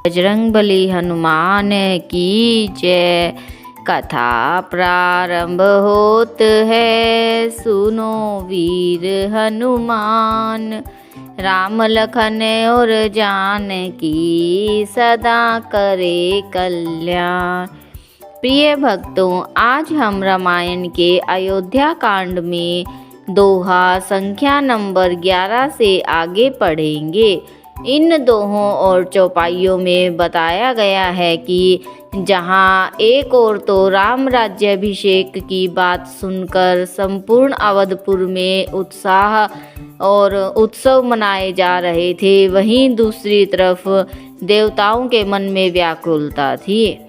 बजरंगबली हनुमान की जय। कथा प्रारंभ होत है, सुनो वीर हनुमान। राम लखन और जानकी सदा करे कल्याण। प्रिय भक्तों, आज हम रामायण के अयोध्या कांड में दोहा संख्या नंबर 11 से आगे पढ़ेंगे। इन दोहों और चौपाइयों में बताया गया है कि जहाँ एक ओर तो राम राज्याभिषेक की बात सुनकर संपूर्ण अवधपुर में उत्साह और उत्सव मनाए जा रहे थे, वहीं दूसरी तरफ देवताओं के मन में व्याकुलता थी।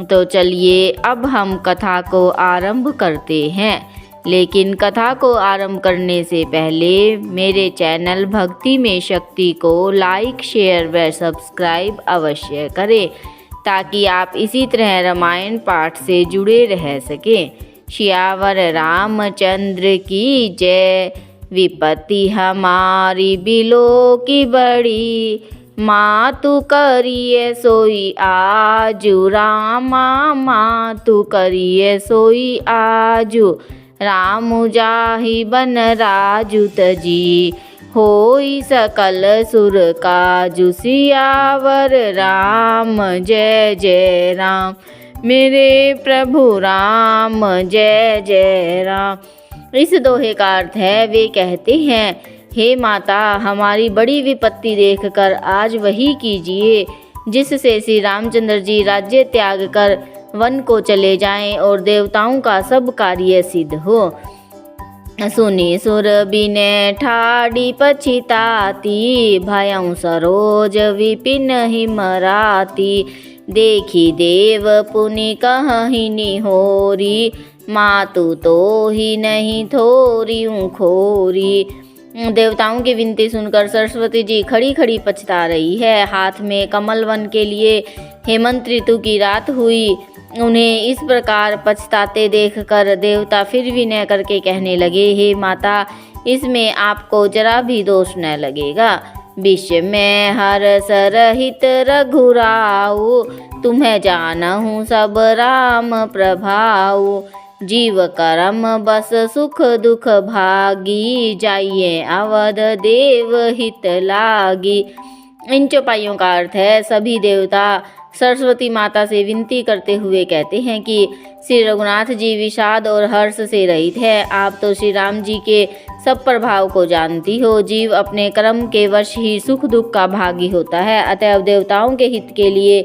तो चलिए अब हम कथा को आरंभ करते हैं। लेकिन कथा को आरंभ करने से पहले मेरे चैनल भक्ति में शक्ति को लाइक, शेयर व सब्सक्राइब अवश्य करें, ताकि आप इसी तरह रामायण पाठ से जुड़े रह सकें। सियावर रामचंद्र की जय। विपत्ति हमारी बिलो की बड़ी, मातु करिए सोई आजू। रामा मातु करिए सोई आजू। राम जाहि बन राजु तजी, होई सकल सुर काजू। सियावर राम जय जय राम, मेरे प्रभु राम जय जय राम। इस दोहे का अर्थ है, वे कहते हैं, हे माता, हमारी बड़ी विपत्ति देखकर आज वही कीजिए जिससे श्री रामचंद्र जी राज्य त्याग कर वन को चले जाएं और देवताओं का सब कार्य सिद्ध हो। सुनी सुर बिने ठाड़ी पछिताती, भयं सरोज विपिन हिमराती। देखी देव पुनि कहि निहोरी, मातु तो ही नहीं थोरी खोरी। देवताओं की विनती सुनकर सरस्वती जी खड़ी खड़ी पछता रही है। हाथ में कमल वन के लिए हेमंत ऋतु की रात हुई। उन्हें इस प्रकार पछताते देखकर देवता फिर विनय करके कहने लगे, हे माता, इसमें आपको जरा भी दोष न लगेगा। विश्व में हर्ष रहित रघुराऊ, तुम्हें जानहूँ सब राम प्रभाऊ। जीव कर्म बस सुख दुख भागी, जाइए अवध देव हित लागी। इन चौपाइयों का अर्थ है, सभी देवता सरस्वती माता से विनती करते हुए कहते हैं कि श्री रघुनाथ जी विषाद और हर्ष से रहित है। आप तो श्री राम जी के सब प्रभाव को जानती हो। जीव अपने कर्म के वश ही सुख दुख का भागी होता है, अतएव देवताओं के हित के लिए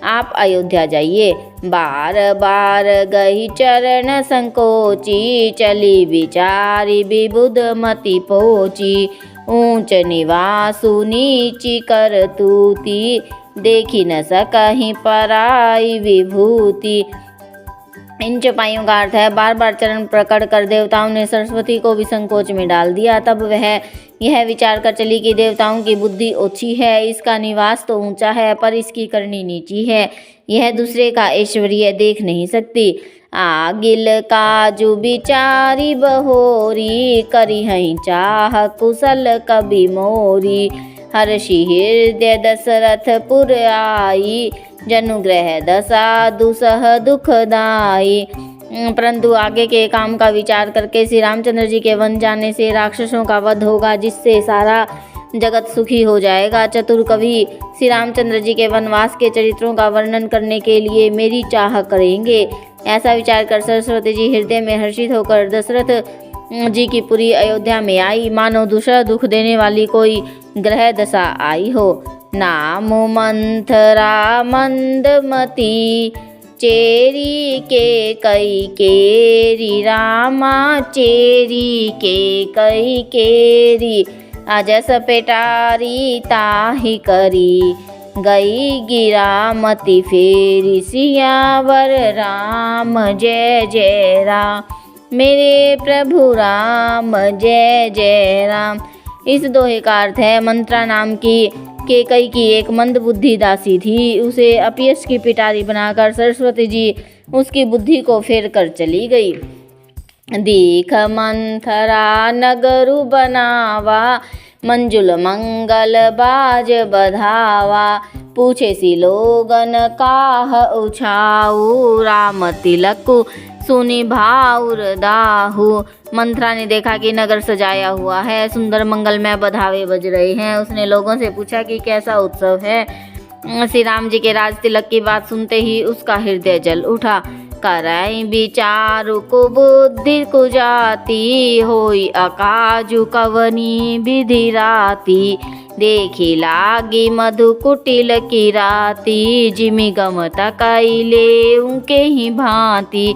आप अयोध्या जाइए। बार बार गई चरण संकोची, चली विचारी विबुध मति पोची। ऊंच निवासु नीची कर तूती, देखी न सकहीं पराई विभूति। इन चौपाइयों का अर्थ है, बार बार चरण पकड़ कर देवताओं ने सरस्वती को भी संकोच में डाल दिया। तब वह यह विचार कर चली कि देवताओं की बुद्धि ओछी है, इसका निवास तो ऊंचा है पर इसकी करनी नीची है, यह दूसरे का ऐश्वर्य देख नहीं सकती। आगिल काजू बिचारी बहोरी, करी हई चाह कुशल कबि मोरी। हर्षि हृदय दशरथ पुर आई, जनुग्रह दशा दुसह दुखदाई। परंतु आगे के काम का विचार करके श्री रामचंद्र जी के वन जाने से राक्षसों का वध होगा, जिससे सारा जगत सुखी हो जाएगा। चतुर कवि श्री रामचंद्र जी के वनवास के चरित्रों का वर्णन करने के लिए मेरी चाह करेंगे। ऐसा विचार कर सरस्वती जी हृदय में हर्षित होकर दशरथ जी की पूरी अयोध्या में आई, मानो दूसरा दुख देने वाली कोई ग्रह दशा आई हो। नाम मंथरा मंदमती, चेरी के कई केरी। रामा चेरी के कई केरी, अजस पेटारी ताहि करी। गई गिरा मति फेरी, सियावर राम जय जय राम, मेरे प्रभु राम जय जय राम। इस दोहे का अर्थ है, मंत्रा नाम की केकई की एक मंद बुद्धि दासी थी। उसे अपयश की पिटारी बनाकर सरस्वती जी उसकी बुद्धि को फेर कर चली गई। दीख मंथरा नगरु बनावा, मंजुल मंगल बाज बधावा। पूछे सी लोगन काह उछाऊ, राम तिलक सुनि भाउर दाहू। मंथरा ने देखा कि नगर सजाया हुआ है, सुंदर मंगलमय बधावे बज रहे हैं। उसने लोगों से पूछा कि कैसा उत्सव है। श्री राम जी के राज तिलक की बात सुनते ही उसका हृदय जल उठा। करई विचारु को बुद्धि को जाती, होई अकाजु कवनी विधि राती। देखी लागी मधु कुटिल की राती, जिमि गमत कैले उनके ही भांति।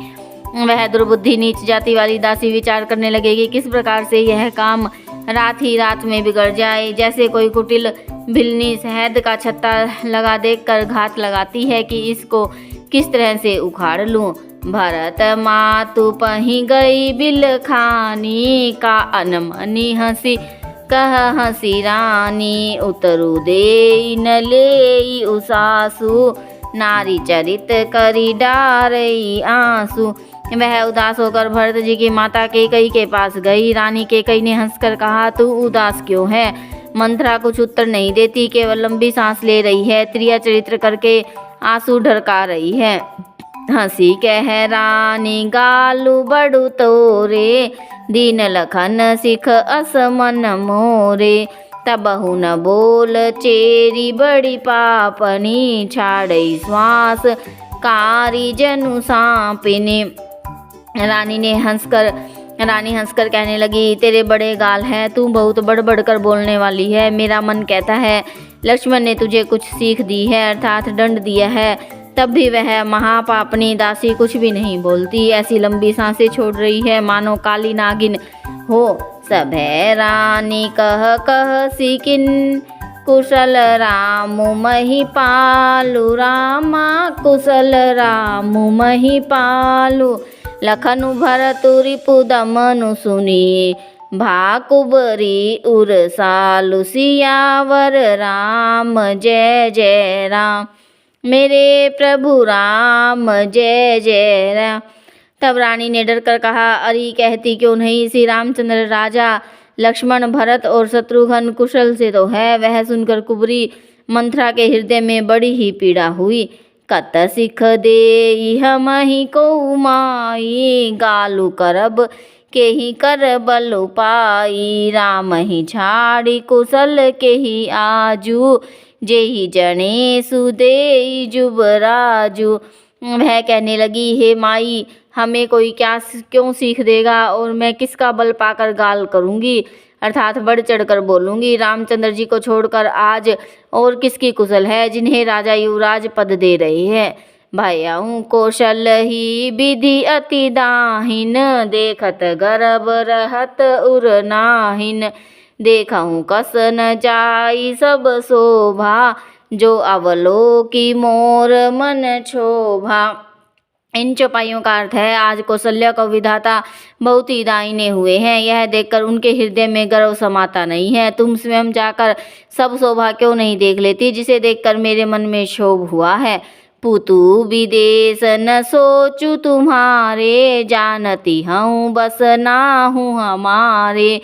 वह दुर्बुद्धि नीच जाति वाली दासी विचार करने लगे कि किस प्रकार से यह काम रात ही रात में बिगड़ जाए। जैसे कोई कुटिल भिलनी शहद का छत्ता लगा देखकर घात लगाती है कि इसको किस तरह से उखाड़ लूं। भरत मातु पही गई बिल खानी, का अनमनी हंसी कह हंसी रानी। उतरु दे न ले उसासु, नारी चरित करी डारई आंसू। वह उदास होकर भरत जी की माता केकई के पास गई। रानी केकई ने हंसकर कहा, तू उदास क्यों है? मंथरा कुछ उत्तर नहीं देती, केवल लंबी सांस ले रही है, त्रिया चरित्र करके आंसू ढरका रही है। हंसी कह रानी गालू बड़ू तोरे, दीन लखन सिख असमन मोरे। तबहु न बोल चेरी बड़ी पापनी, छाड़ई श्वास कारी जनु सांपिनी। रानी हंसकर कहने लगी, तेरे बड़े गाल हैं, तू बहुत बढ़ कर बोलने वाली है। मेरा मन कहता है लक्ष्मण ने तुझे कुछ सीख दी है, अर्थात दंड दिया है, तब भी वह महापापनी दासी कुछ भी नहीं बोलती। ऐसी लंबी सांसें छोड़ रही है मानो काली नागिन हो। सभे रानी कह कह सिकिन, कुशल रामु महिपालु। रामा कुशल रामु महिपालु। लखनु भरतु रिपु दमनु सुनी, भाकुबरी उरसालु। सियावर राम जय जय राम, मेरे प्रभु राम जय जय राम। तब रानी ने डर कर कहा, अरे कहती क्यों नहीं? श्री रामचंद्र राजा लक्ष्मण भरत और शत्रुघ्न कुशल से तो है। वह सुनकर कुबरी मंथरा के हृदय में बड़ी ही पीड़ा हुई। कत सिख दे हमहि को माई, गालू करब के ही कर बल पाई। राम ही छाड़ी कुशल के ही आजू, जेहि जने सुदे जुबराजू। वह कहने लगी, हे माई, हमें कोई क्यों सीख देगा, और मैं किसका बल पाकर गाल करूंगी, अर्थात बढ़ चढ़कर बोलूंगी। रामचंद्र जी को छोड़कर आज और किसकी कुशल है, जिन्हें राजा युवराज पद दे रहे हैं। भयउ कौशल ही विधि अति दाहिन, देखत गर्भ रहत उर नाहिन। देखऊँ कस न जाई सब शोभा, जो अवलोकी मोर मन क्षोभा। इन चौपाइयों का अर्थ है, आज कौशल्या को विधाता बहुत ही दाहिने हुए हैं, यह देखकर उनके हृदय में गर्व समाता नहीं है। तुम स्वयं जाकर सब शोभा क्यों नहीं देख लेती, जिसे देखकर मेरे मन में क्षोभ हुआ है। पुतु विदेश न सोचू तुम्हारे, जानती हूँ बस ना हूँ हमारे।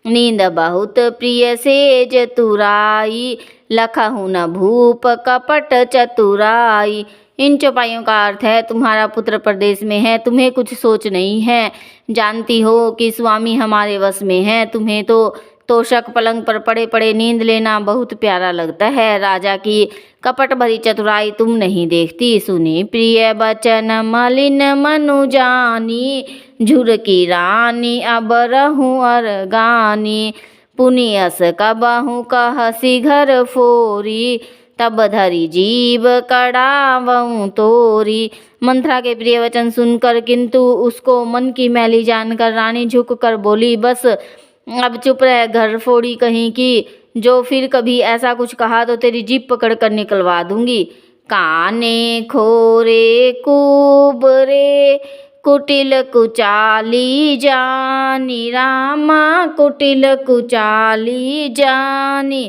नींद बहुत प्रिय सेज तुराई, लखहु न भूप कपट चतुराई। इन चौपाइयों का अर्थ है, तुम्हारा पुत्र प्रदेश में है, तुम्हें कुछ सोच नहीं है। जानती हो कि स्वामी हमारे वश में है। तुम्हें तो तोषक पलंग पर पड़े पड़े नींद लेना बहुत प्यारा लगता है। राजा की कपट भरी चतुराई तुम नहीं देखती। सुनी प्रिय बचन मलिन मनु जानी, झुरकी रानी अब रहूं अरगानी। पुनियस कबहू कहसी घर फोरी, तब धरी जीव कड़ावऊं तोरी। मंथरा के प्रिय वचन सुनकर किंतु उसको मन की मैली जानकर रानी झुक कर बोली, बस अब चुप रह, घर फोड़ी कहीं की। जो फिर कभी ऐसा कुछ कहा तो तेरी जीभ पकड़ कर निकलवा दूंगी। काने खोरे कुबरे, कुटिल कुचाली जानी। रामा कुटिल कुचाली जानी,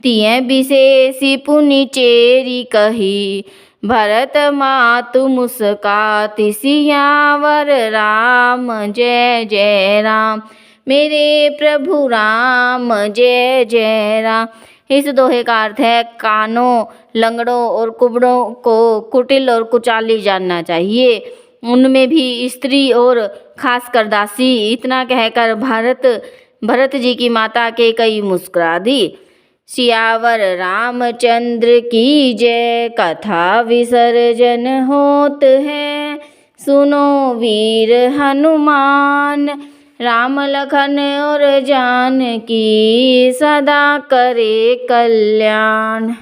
तिय विशेषी पुनि चेरी कही। भरत मातु मुस्काती, सियावर राम जय जय राम। मेरे प्रभु राम जय जय राम। इस दोहे का अर्थ है कानों, लंगड़ों और कुबड़ों को कुटिल और कुचाली जानना चाहिए, उनमें भी स्त्री और खासकर दासी। इतना कहकर भरत जी की माता कैकेयी मुस्कुरा दी। सियावर रामचंद्र की जय, कथा विसर्जन होत है, सुनो वीर हनुमान। राम लखन और जानकी सदा करे कल्याण।